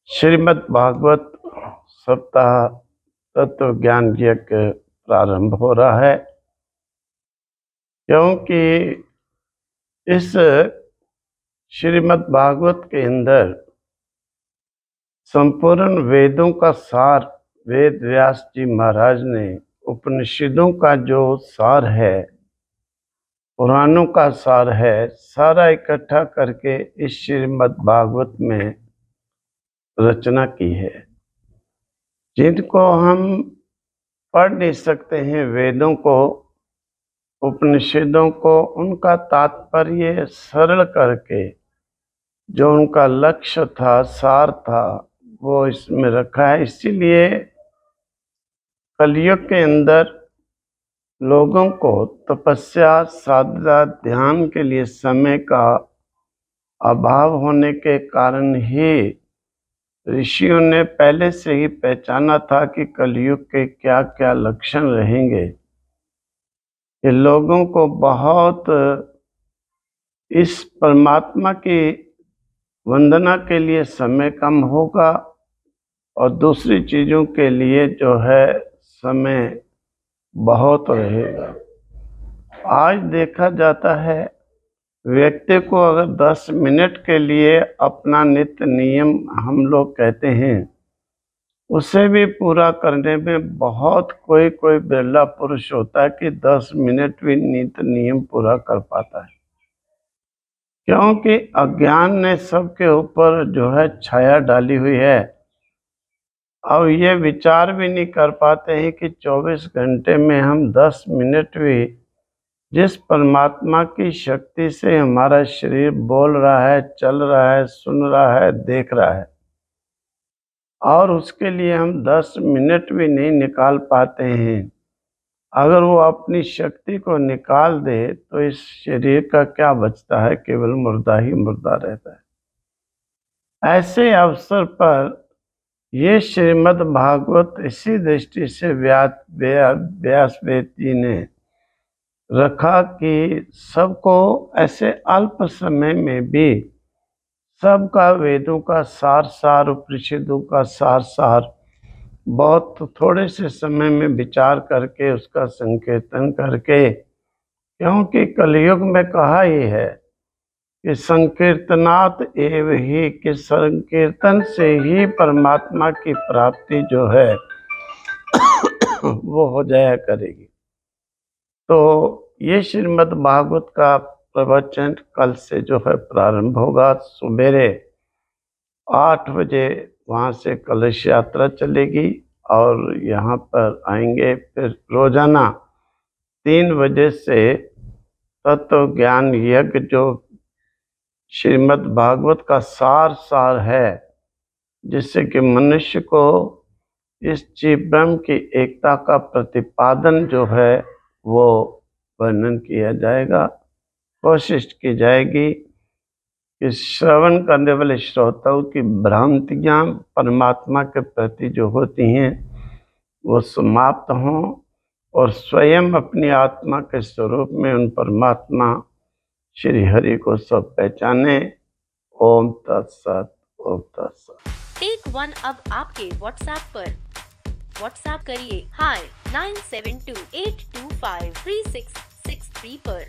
श्रीमद् भागवत सप्ताह तत्व ज्ञान यज्ञ प्रारंभ हो रहा है, क्योंकि इस श्रीमद् भागवत के अंदर संपूर्ण वेदों का सार वेद व्यास जी महाराज ने उपनिषदों का जो सार है, पुराणों का सार है, सारा इकट्ठा करके इस श्रीमद् भागवत में रचना की है, जिनको हम पढ़ नहीं सकते हैं। वेदों को, उपनिषदों को, उनका तात्पर्य सरल करके जो उनका लक्ष्य था, सार था, वो इसमें रखा है। इसीलिए कलयुग के अंदर लोगों को तपस्या, साधना, ध्यान के लिए समय का अभाव होने के कारण ही ऋषियों ने पहले से ही पहचाना था कि कलयुग के क्या क्या लक्षण रहेंगे। ये लोगों को बहुत इस परमात्मा की वंदना के लिए समय कम होगा और दूसरी चीज़ों के लिए जो है समय बहुत रहेगा। आज देखा जाता है, व्यक्ति को अगर 10 मिनट के लिए अपना नित्य नियम हम लोग कहते हैं, उसे भी पूरा करने में बहुत कोई बिरला पुरुष होता है कि 10 मिनट भी नित्य नियम पूरा कर पाता है, क्योंकि अज्ञान ने सबके ऊपर जो है छाया डाली हुई है। अब ये विचार भी नहीं कर पाते हैं कि 24 घंटे में हम 10 मिनट भी जिस परमात्मा की शक्ति से हमारा शरीर बोल रहा है, चल रहा है, सुन रहा है, देख रहा है, और उसके लिए हम 10 मिनट भी नहीं निकाल पाते हैं। अगर वो अपनी शक्ति को निकाल दे तो इस शरीर का क्या बचता है? केवल मुर्दा ही मुर्दा रहता है। ऐसे अवसर पर ये श्रीमद् भागवत इसी दृष्टि से व्यास जी ने रखा कि सबको ऐसे अल्प समय में भी सबका वेदों का सार, उपनिषदों का सार बहुत थोड़े से समय में विचार करके उसका संकीर्तन करके, क्योंकि कलयुग में कहा ही है कि संकीर्तनात् एव ही, कि संकीर्तन से ही परमात्मा की प्राप्ति जो है वो हो जाया करेगी। तो ये श्रीमद् भागवत का प्रवचन कल से जो है प्रारंभ होगा। सुबेरे 8 बजे वहाँ से कलश यात्रा चलेगी और यहाँ पर आएंगे। फिर रोजाना 3 बजे से तत्व ज्ञान यज्ञ जो श्रीमद् भागवत का सार है, जिससे कि मनुष्य को इस जीव ब्रह्म की एकता का प्रतिपादन जो है वो वर्णन किया जाएगा। कोशिश की जाएगी कि श्रवण करने वाले श्रोताओं की भ्रांतियाँ परमात्मा के प्रति जो होती हैं वो समाप्त हों और स्वयं अपनी आत्मा के स्वरूप में उन परमात्मा श्री हरि को सब पहचाने। ओम तत्सत, ओम तत्सत। टेक वन अब आपके व्हाट्सएप पर। व्हाट्सएप करिए हाय 9728253663 पर।